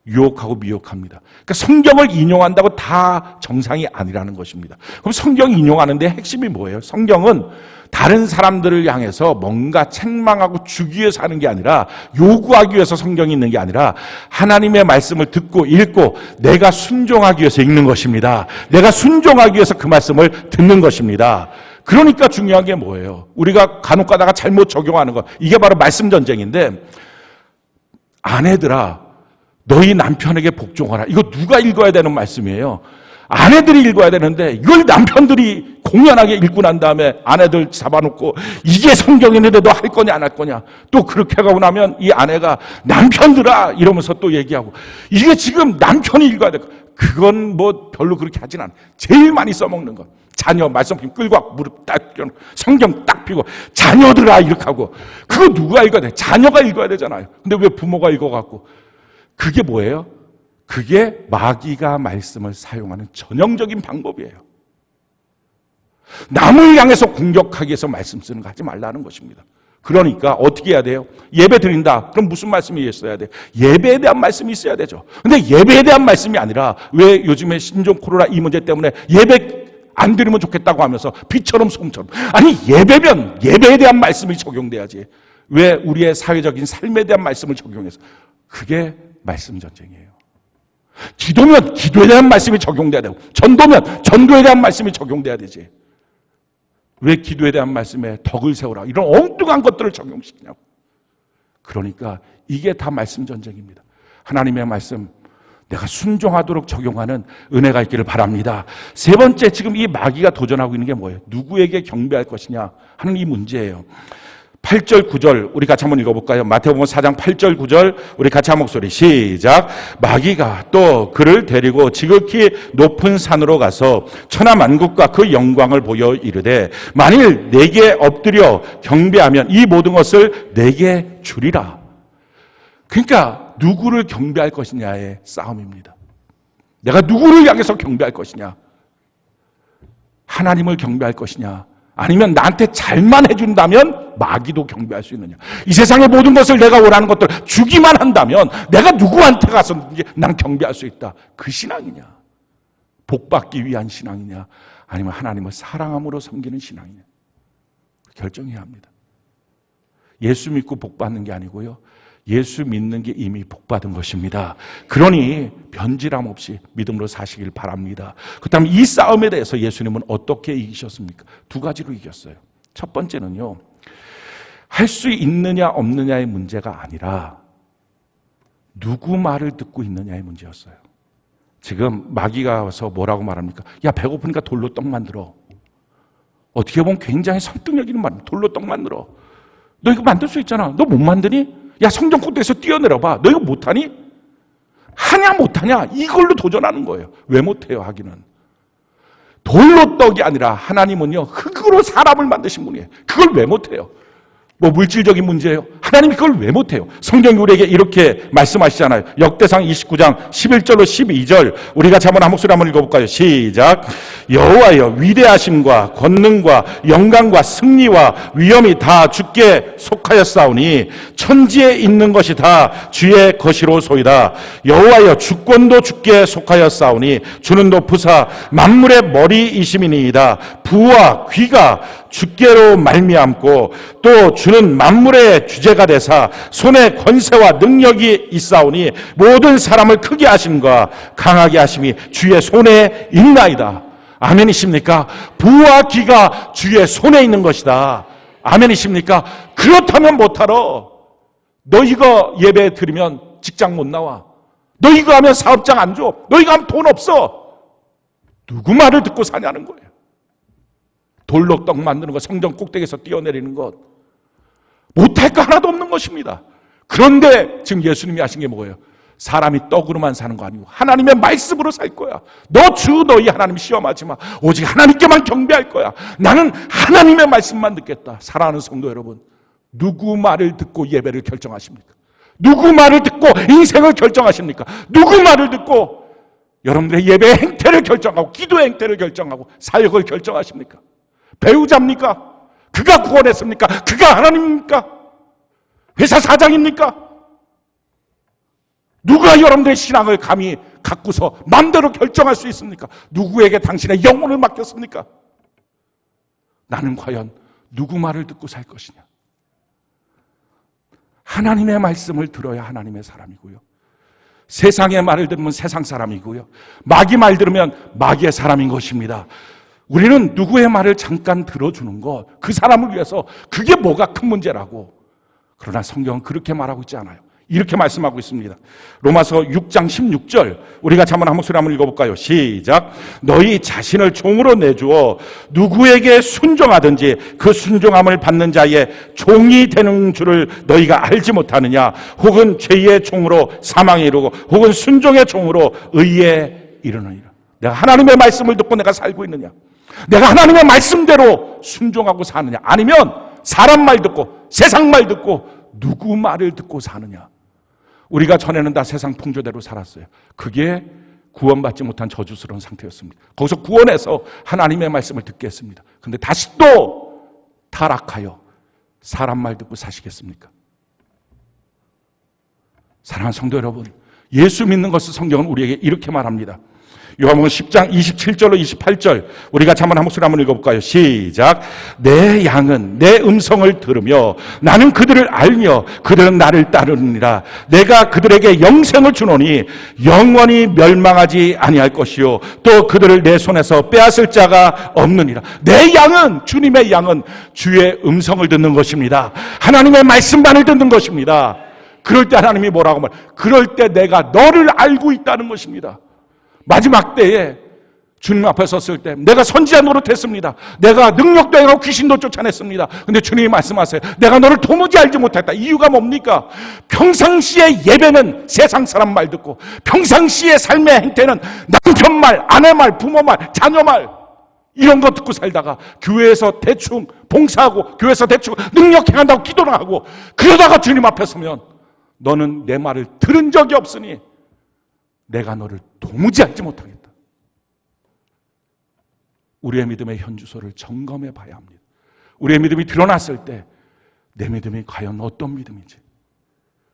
유혹하고 미혹합니다. 그러니까 성경을 인용한다고 다 정상이 아니라는 것입니다. 그럼 성경 인용하는데 핵심이 뭐예요? 성경은 다른 사람들을 향해서 뭔가 책망하고 주기 위해서 하는 게 아니라, 요구하기 위해서 성경이 있는 게 아니라 하나님의 말씀을 듣고 읽고 내가 순종하기 위해서 읽는 것입니다. 내가 순종하기 위해서 그 말씀을 듣는 것입니다. 그러니까 중요한 게 뭐예요? 우리가 간혹 가다가 잘못 적용하는 것, 이게 바로 말씀 전쟁인데, 아내들아 너희 남편에게 복종하라, 이거 누가 읽어야 되는 말씀이에요? 아내들이 읽어야 되는데 이걸 남편들이 공연하게 읽고 난 다음에 아내들 잡아놓고 이게 성경인데 너 할 거냐 안 할 거냐, 또 그렇게 가고 나면 이 아내가 남편들아 이러면서 또 얘기하고, 이게 지금 남편이 읽어야 돼. 그건 뭐 별로 그렇게 하진 않아. 제일 많이 써먹는 건 자녀 말씀 끌고 와 무릎 딱 펴고 성경 딱 펴고 자녀들아 이렇게 하고, 그거 누가 읽어야 돼? 자녀가 읽어야 되잖아요. 근데 왜 부모가 읽어갖고, 그게 뭐예요? 그게 마귀가 말씀을 사용하는 전형적인 방법이에요. 남을 향해서 공격하기 위해서 말씀 쓰는 거 하지 말라는 것입니다. 그러니까 어떻게 해야 돼요? 예배 드린다. 그럼 무슨 말씀이 있어야 돼요? 예배에 대한 말씀이 있어야 되죠. 근데 예배에 대한 말씀이 아니라, 왜 요즘에 신종 코로나 이 문제 때문에 예배 안 드리면 좋겠다고 하면서 비처럼 솜처럼, 아니 예배면 예배에 대한 말씀이 적용돼야지, 왜 우리의 사회적인 삶에 대한 말씀을 적용해서, 그게 말씀 전쟁이에요. 기도면 기도에 대한 말씀이 적용돼야 되고, 전도면 전도에 대한 말씀이 적용돼야 되지. 왜 기도에 대한 말씀에 덕을 세우라 이런 엉뚱한 것들을 적용시키냐고. 그러니까 이게 다 말씀 전쟁입니다. 하나님의 말씀 내가 순종하도록 적용하는 은혜가 있기를 바랍니다. 세 번째, 지금 이 마귀가 도전하고 있는 게 뭐예요? 누구에게 경배할 것이냐 하는 이 문제예요. 8절 9절 우리 같이 한번 읽어볼까요? 마태복음 4장 8절 9절 우리 같이 한 목소리 시작. 마귀가 또 그를 데리고 지극히 높은 산으로 가서 천하 만국과 그 영광을 보여 이르되 만일 내게 엎드려 경배하면 이 모든 것을 내게 주리라. 그러니까 누구를 경배할 것이냐의 싸움입니다. 내가 누구를 향해서 경배할 것이냐, 하나님을 경배할 것이냐, 아니면 나한테 잘만 해준다면 마귀도 경배할 수 있느냐? 이 세상의 모든 것을 내가 원하는 것들을 주기만 한다면 내가 누구한테 가서든지 난 경배할 수 있다. 그 신앙이냐? 복받기 위한 신앙이냐? 아니면 하나님을 사랑함으로 섬기는 신앙이냐? 결정해야 합니다. 예수 믿고 복받는 게 아니고요, 예수 믿는 게 이미 복받은 것입니다. 그러니 변질함 없이 믿음으로 사시길 바랍니다. 그렇다면 이 싸움에 대해서 예수님은 어떻게 이기셨습니까? 두 가지로 이겼어요. 첫 번째는요, 할 수 있느냐 없느냐의 문제가 아니라 누구 말을 듣고 있느냐의 문제였어요. 지금 마귀가 와서 뭐라고 말합니까? 야, 배고프니까 돌로 떡 만들어. 어떻게 보면 굉장히 설득력 있는 말입니다. 돌로 떡 만들어. 너 이거 만들 수 있잖아. 너 못 만드니? 야, 성전 꼭대기에서 뛰어내려봐. 너 이거 못하니? 하냐 못하냐? 이걸로 도전하는 거예요. 왜 못해요? 하기는. 돌로 떡이 아니라 하나님은요, 흙으로 사람을 만드신 분이에요. 그걸 왜 못해요? 뭐 물질적인 문제예요? 하나님이 그걸 왜 못해요? 성경이 우리에게 이렇게 말씀하시잖아요. 역대상 29장 11절로 12절 우리가 한번 한 목소리 한번 읽어볼까요? 시작. 여호와여, 위대하심과 권능과 영광과 승리와 위엄이 다 주께 속하였사오니 천지에 있는 것이 다 주의 것이로소이다. 여호와여, 주권도 주께 속하였사오니 주는 높으사 만물의 머리이심이니이다. 부와 귀가 주께로 말미암고 또 주는 만물의 주제가 되사 손에 권세와 능력이 있사오니 모든 사람을 크게 하심과 강하게 하심이 주의 손에 있나이다. 아멘이십니까? 부와 귀가 주의 손에 있는 것이다. 아멘이십니까? 그렇다면 못하러. 너 이거 예배 드리면 직장 못 나와. 너 이거 하면 사업장 안 줘. 너 이거 하면 돈 없어. 누구 말을 듣고 사냐는 거예요. 돌로 떡 만드는 것, 성전 꼭대기에서 뛰어내리는 것, 못할 거 하나도 없는 것입니다. 그런데 지금 예수님이 하신 게 뭐예요? 사람이 떡으로만 사는 거 아니고 하나님의 말씀으로 살 거야. 너 주 너희 하나님 시험하지 마. 오직 하나님께만 경배할 거야. 나는 하나님의 말씀만 듣겠다. 사랑하는 성도 여러분, 누구 말을 듣고 예배를 결정하십니까? 누구 말을 듣고 인생을 결정하십니까? 누구 말을 듣고 여러분들의 예배의 행태를 결정하고 기도의 행태를 결정하고 사역을 결정하십니까? 배우자입니까? 그가 구원했습니까? 그가 하나님입니까? 회사 사장입니까? 누가 여러분들의 신앙을 감히 갖고서 마음대로 결정할 수 있습니까? 누구에게 당신의 영혼을 맡겼습니까? 나는 과연 누구 말을 듣고 살 것이냐? 하나님의 말씀을 들어야 하나님의 사람이고요, 세상의 말을 들으면 세상 사람이고요, 마귀 말 들으면 마귀의 사람인 것입니다. 우리는 누구의 말을 잠깐 들어주는 것, 그 사람을 위해서 그게 뭐가 큰 문제라고. 그러나 성경은 그렇게 말하고 있지 않아요. 이렇게 말씀하고 있습니다. 로마서 6장 16절 우리가 한번 한 목소리 한번 읽어볼까요? 시작. 너희 자신을 종으로 내주어 누구에게 순종하든지 그 순종함을 받는 자의 종이 되는 줄을 너희가 알지 못하느냐? 혹은 죄의 종으로 사망에 이르고 혹은 순종의 종으로 의에 이르느니라. 내가 하나님의 말씀을 듣고 내가 살고 있느냐? 내가 하나님의 말씀대로 순종하고 사느냐? 아니면 사람 말 듣고 세상 말 듣고 누구 말을 듣고 사느냐? 우리가 전에는 다 세상 풍조대로 살았어요. 그게 구원받지 못한 저주스러운 상태였습니다. 거기서 구원해서 하나님의 말씀을 듣게 했습니다. 그런데 다시 또 타락하여 사람 말 듣고 사시겠습니까? 사랑하는 성도 여러분, 예수 믿는 것을 성경은 우리에게 이렇게 말합니다. 요한복음 10장 27절로 28절 우리가 한번 한 목소리 한번 읽어볼까요? 시작. 내 양은 내 음성을 들으며 나는 그들을 알며 그들은 나를 따르느니라. 내가 그들에게 영생을 주노니 영원히 멸망하지 아니할 것이요 또 그들을 내 손에서 빼앗을 자가 없느니라. 내 양은, 주님의 양은 주의 음성을 듣는 것입니다. 하나님의 말씀만을 듣는 것입니다. 그럴 때 하나님이 뭐라고 말해요? 그럴 때 내가 너를 알고 있다는 것입니다. 마지막 때에 주님 앞에 섰을 때 내가 선지자 노릇했습니다. 내가 능력도 행하고 귀신도 쫓아냈습니다. 근데 주님이 말씀하세요. 내가 너를 도무지 알지 못했다. 이유가 뭡니까? 평상시의 예배는 세상 사람 말 듣고 평상시의 삶의 행태는 남편 말, 아내 말, 부모 말, 자녀 말 이런 거 듣고 살다가 교회에서 대충 봉사하고 교회에서 대충 능력 행한다고 기도를 하고 그러다가 주님 앞에 서면 너는 내 말을 들은 적이 없으니 내가 너를 도무지 알지 못하겠다. 우리의 믿음의 현주소를 점검해 봐야 합니다. 우리의 믿음이 드러났을 때 내 믿음이 과연 어떤 믿음인지.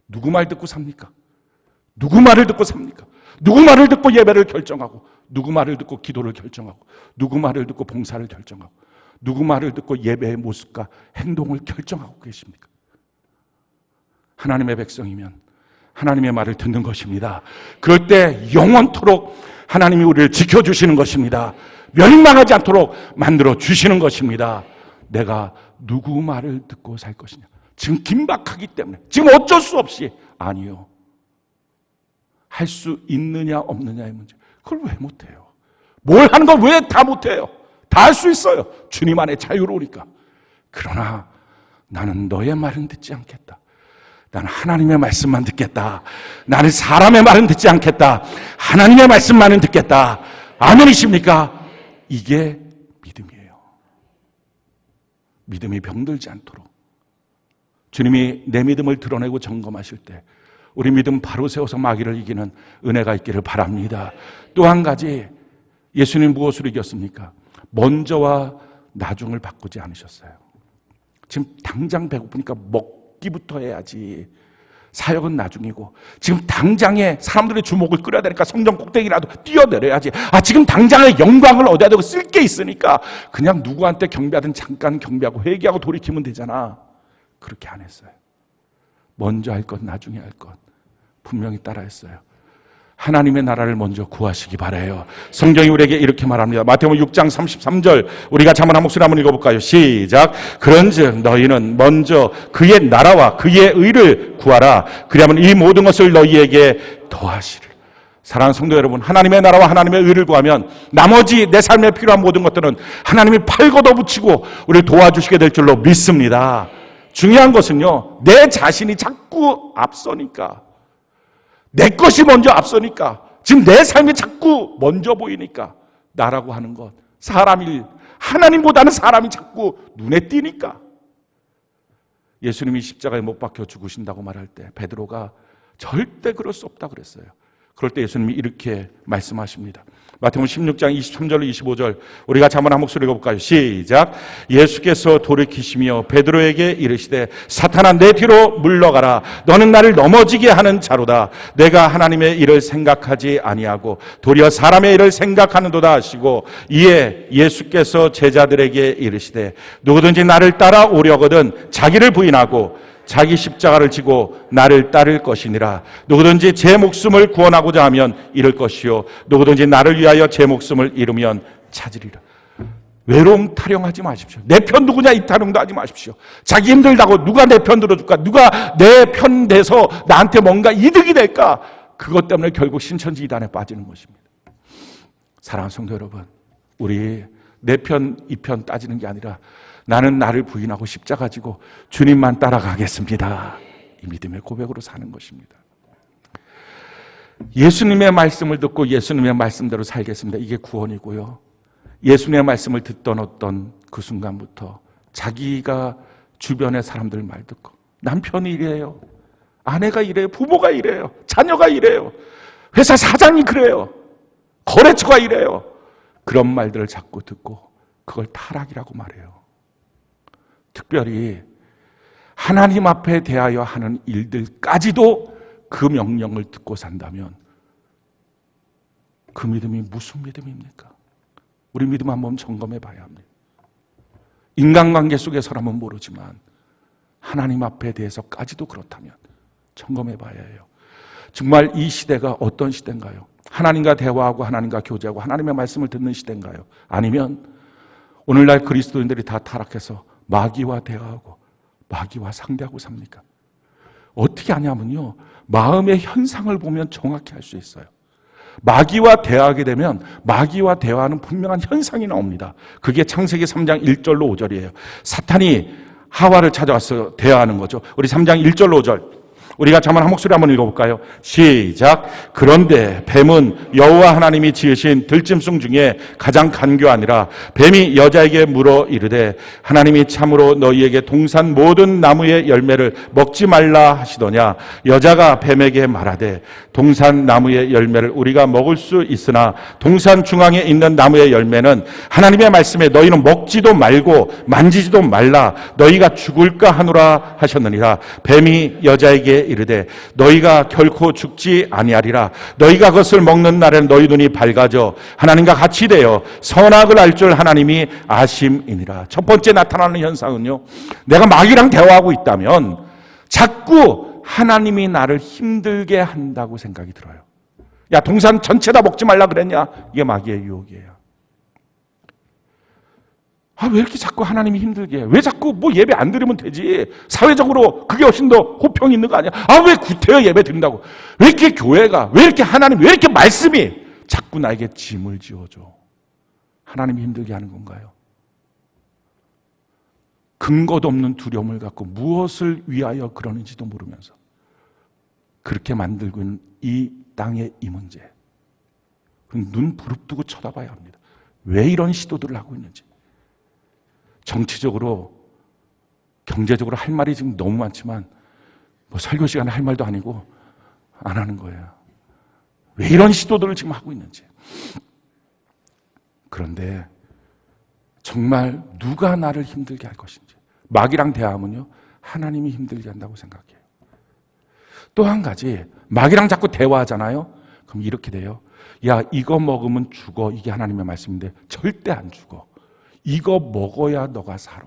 누구 말 듣고 삽니까? 누구 말을 듣고 삽니까? 누구 말을 듣고 예배를 결정하고, 누구 말을 듣고 기도를 결정하고, 누구 말을 듣고 봉사를 결정하고, 누구 말을 듣고 예배의 모습과 행동을 결정하고 계십니까? 하나님의 백성이면 하나님의 말을 듣는 것입니다. 그럴 때 영원토록 하나님이 우리를 지켜주시는 것입니다. 멸망하지 않도록 만들어 주시는 것입니다. 내가 누구 말을 듣고 살 것이냐? 지금 긴박하기 때문에, 지금 어쩔 수 없이. 아니요. 할 수 있느냐 없느냐의 문제. 그걸 왜 못해요? 뭘 하는 걸 왜 다 못해요? 다 할 수 있어요. 주님 안에 자유로우니까. 그러나 나는 너의 말은 듣지 않겠다. 나는 하나님의 말씀만 듣겠다. 나는 사람의 말은 듣지 않겠다. 하나님의 말씀만은 듣겠다. 아멘이십니까? 이게 믿음이에요. 믿음이 병들지 않도록 주님이 내 믿음을 드러내고 점검하실 때 우리 믿음 바로 세워서 마귀를 이기는 은혜가 있기를 바랍니다. 또 한 가지, 예수님 무엇으로 이겼습니까? 먼저와 나중을 바꾸지 않으셨어요. 지금 당장 배고프니까 먹기부터 해야지. 사역은 나중이고, 지금 당장에 사람들의 주목을 끌어야 되니까 성전 꼭대기라도 뛰어내려야지. 지금 당장에 영광을 얻어야 되고 쓸 게 있으니까 그냥 누구한테 경배하든 잠깐 경배하고 회개하고 돌이키면 되잖아. 그렇게 안 했어요. 먼저 할 것, 나중에 할 것 분명히 따라 했어요. 하나님의 나라를 먼저 구하시기 바라요. 성경이 우리에게 이렇게 말합니다. 마태복음 6장 33절, 우리가 자만 한 목소리 한번 읽어볼까요? 시작. 그런즉 너희는 먼저 그의 나라와 그의 의를 구하라. 그리하면 이 모든 것을 너희에게 더하시리라. 사랑하는 성도 여러분, 하나님의 나라와 하나님의 의를 구하면 나머지 내 삶에 필요한 모든 것들은 하나님이 팔 걷어붙이고 우리를 도와주시게 될 줄로 믿습니다. 중요한 것은요, 내 자신이 자꾸 앞서니까, 내 것이 먼저 앞서니까, 지금 내 삶이 자꾸 먼저 보이니까, 나라고 하는 것, 사람일, 하나님보다는 사람이 자꾸 눈에 띄니까. 예수님이 십자가에 못 박혀 죽으신다고 말할 때 베드로가 절대 그럴 수 없다 그랬어요. 그럴 때 예수님이 이렇게 말씀하십니다. 마태복음 16장 23절 25절, 우리가 한번 한 목소리 읽어볼까요? 시작. 예수께서 돌이키시며 베드로에게 이르시되 사탄아 내 뒤로 물러가라. 너는 나를 넘어지게 하는 자로다. 내가 하나님의 일을 생각하지 아니하고 도리어 사람의 일을 생각하는도다 하시고, 이에 예수께서 제자들에게 이르시되 누구든지 나를 따라오려거든 자기를 부인하고 자기 십자가를 지고 나를 따를 것이니라. 누구든지 제 목숨을 구원하고자 하면 잃을 것이요 누구든지 나를 위하여 제 목숨을 잃으면 찾으리라. 외로움 타령하지 마십시오. 내 편 누구냐 이 타령도 하지 마십시오. 자기 힘들다고 누가 내 편 들어줄까? 누가 내 편 돼서 나한테 뭔가 이득이 될까? 그것 때문에 결국 신천지 이단에 빠지는 것입니다. 사랑하는 성도 여러분, 우리 내 편, 이 편 따지는 게 아니라 나는 나를 부인하고 십자가 지고 주님만 따라가겠습니다. 이 믿음의 고백으로 사는 것입니다. 예수님의 말씀을 듣고 예수님의 말씀대로 살겠습니다. 이게 구원이고요. 예수님의 말씀을 듣던 어떤 그 순간부터 자기가 주변의 사람들 말 듣고, 남편이 이래요, 아내가 이래요, 부모가 이래요, 자녀가 이래요, 회사 사장이 그래요, 거래처가 이래요, 그런 말들을 자꾸 듣고 그걸 타락이라고 말해요. 특별히 하나님 앞에 대하여 하는 일들까지도 그 명령을 듣고 산다면 그 믿음이 무슨 믿음입니까? 우리 믿음 한번 점검해 봐야 합니다. 인간관계 속에서라면 모르지만 하나님 앞에 대해서까지도 그렇다면 점검해 봐야 해요. 정말 이 시대가 어떤 시대인가요? 하나님과 대화하고 하나님과 교제하고 하나님의 말씀을 듣는 시대인가요? 아니면 오늘날 그리스도인들이 다 타락해서 마귀와 대화하고 마귀와 상대하고 삽니까? 어떻게 하냐면요, 마음의 현상을 보면 정확히 알 수 있어요. 마귀와 대화하게 되면 마귀와 대화하는 분명한 현상이 나옵니다. 그게 창세기 3장 1절로 5절이에요. 사탄이 하와를 찾아와서 대화하는 거죠. 우리 3장 1절로 5절 우리가 자만 한 목소리 한번 읽어볼까요? 시작. 그런데 뱀은 여호와 하나님이 지으신 들짐승 중에 가장 간교하니라. 뱀이 여자에게 물어 이르되 하나님이 참으로 너희에게 동산 모든 나무의 열매를 먹지 말라 하시더냐. 여자가 뱀에게 말하되 동산 나무의 열매를 우리가 먹을 수 있으나 동산 중앙에 있는 나무의 열매는 하나님의 말씀에 너희는 먹지도 말고 만지지도 말라. 너희가 죽을까 하노라 하셨느니라. 뱀이 여자에게 이르되 너희가 결코 죽지 아니하리라. 너희가 그것을 먹는 날에는 너희 눈이 밝아져 하나님과 같이 되어 선악을 알 줄 하나님이 아심이니라. 첫 번째 나타나는 현상은요, 내가 마귀랑 대화하고 있다면 자꾸 하나님이 나를 힘들게 한다고 생각이 들어요. 야, 동산 전체 다 먹지 말라 그랬냐? 이게 마귀의 유혹이에요. 왜 이렇게 자꾸 하나님이 힘들게 해? 왜 자꾸 뭐 예배 안 드리면 되지? 사회적으로 그게 훨씬 더 호평이 있는 거 아니야? 왜 구태여 예배 드린다고? 왜 이렇게 교회가, 왜 이렇게 하나님, 왜 이렇게 말씀이 자꾸 나에게 짐을 지어줘? 하나님이 힘들게 하는 건가요? 근거도 없는 두려움을 갖고 무엇을 위하여 그러는지도 모르면서 그렇게 만들고 있는 이 땅의 이 문제, 눈 부릅뜨고 쳐다봐야 합니다. 왜 이런 시도들을 하고 있는지. 정치적으로, 경제적으로 할 말이 지금 너무 많지만 뭐 설교 시간에 할 말도 아니고 안 하는 거예요. 왜 이런 시도들을 지금 하고 있는지. 그런데 정말 누가 나를 힘들게 할 것인지. 마귀랑 대화하면요, 하나님이 힘들게 한다고 생각해요. 또 한 가지, 마귀랑 자꾸 대화하잖아요. 그럼 이렇게 돼요. 야, 이거 먹으면 죽어. 이게 하나님의 말씀인데 절대 안 죽어. 이거 먹어야 너가 살아.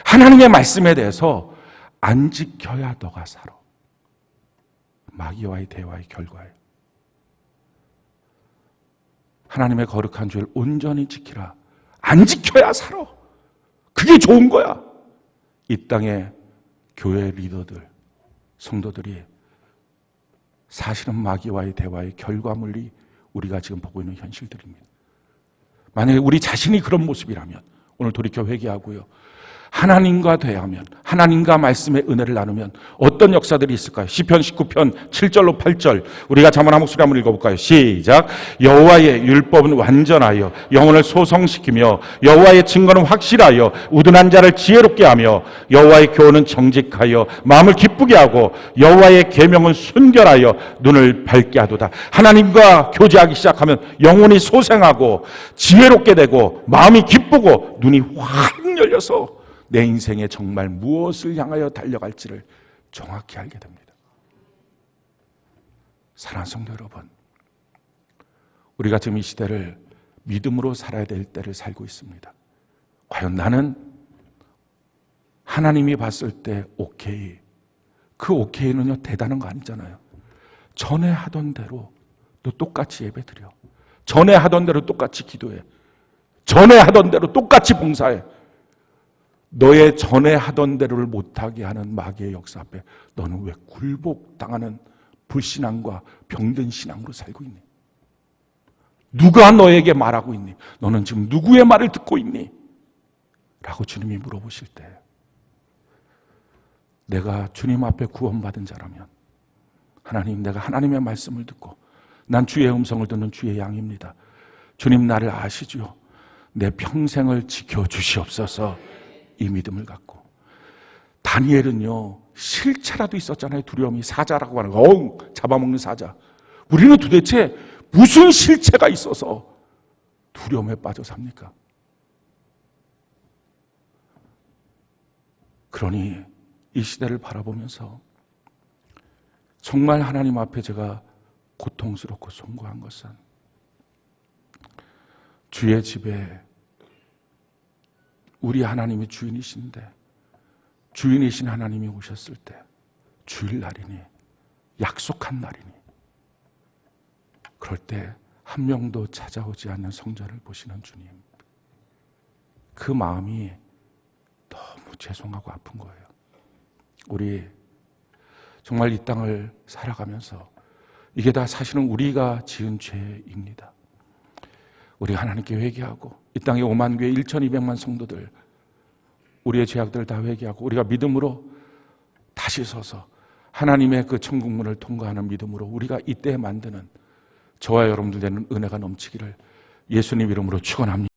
하나님의 말씀에 대해서 안 지켜야 너가 살아. 마귀와의 대화의 결과예요. 하나님의 거룩한 주를 온전히 지키라. 안 지켜야 살아. 그게 좋은 거야. 이 땅의 교회 리더들, 성도들이 사실은 마귀와의 대화의 결과물이 우리가 지금 보고 있는 현실들입니다. 만약에 우리 자신이 그런 모습이라면 오늘 돌이켜 회개하고요, 하나님과 대하면, 하나님과 말씀의 은혜를 나누면 어떤 역사들이 있을까요? 시편 19편 7절로 8절 우리가 잠언 한 목소리 한번 읽어볼까요? 시작. 여호와의 율법은 완전하여 영혼을 소성시키며 여호와의 증거는 확실하여 우둔한 자를 지혜롭게 하며 여호와의 교훈은 정직하여 마음을 기쁘게 하고 여호와의 계명은 순결하여 눈을 밝게 하도다. 하나님과 교제하기 시작하면 영혼이 소생하고 지혜롭게 되고 마음이 기쁘고 눈이 확 열려서 내 인생에 정말 무엇을 향하여 달려갈지를 정확히 알게 됩니다. 사랑하는 성도 여러분, 우리가 지금 이 시대를 믿음으로 살아야 될 때를 살고 있습니다. 과연 나는 하나님이 봤을 때 오케이, 그 오케이는요 대단한 거 아니잖아요. 전에 하던 대로 너 똑같이 예배드려, 전에 하던 대로 똑같이 기도해, 전에 하던 대로 똑같이 봉사해. 너의 전에 하던 대로를 못하게 하는 마귀의 역사 앞에 너는 왜 굴복당하는 불신앙과 병든 신앙으로 살고 있니? 누가 너에게 말하고 있니? 너는 지금 누구의 말을 듣고 있니? 라고 주님이 물어보실 때, 내가 주님 앞에 구원받은 자라면, 하나님, 내가 하나님의 말씀을 듣고 난 주의 음성을 듣는 주의 양입니다. 주님 나를 아시죠? 내 평생을 지켜주시옵소서. 이 믿음을 갖고. 다니엘은요 실체라도 있었잖아요. 두려움이. 사자라고 하는 거, 잡아먹는 사자. 우리는 도대체 무슨 실체가 있어서 두려움에 빠져 삽니까? 그러니 이 시대를 바라보면서 정말 하나님 앞에 제가 고통스럽고 송구한 것은, 주의 집에 우리 하나님이 주인이신데 주인이신 하나님이 오셨을 때, 주일날이니 약속한 날이니, 그럴 때 한 명도 찾아오지 않는 성전을 보시는 주님, 그 마음이 너무 죄송하고 아픈 거예요. 우리 정말 이 땅을 살아가면서 이게 다 사실은 우리가 지은 죄입니다. 우리 하나님께 회개하고 이 땅에 5만 교회 1,200만 성도들 우리의 죄악들을 다 회개하고 우리가 믿음으로 다시 서서 하나님의 그 천국문을 통과하는 믿음으로 우리가 이때 만드는 저와 여러분들 되는 은혜가 넘치기를 예수님 이름으로 축원합니다.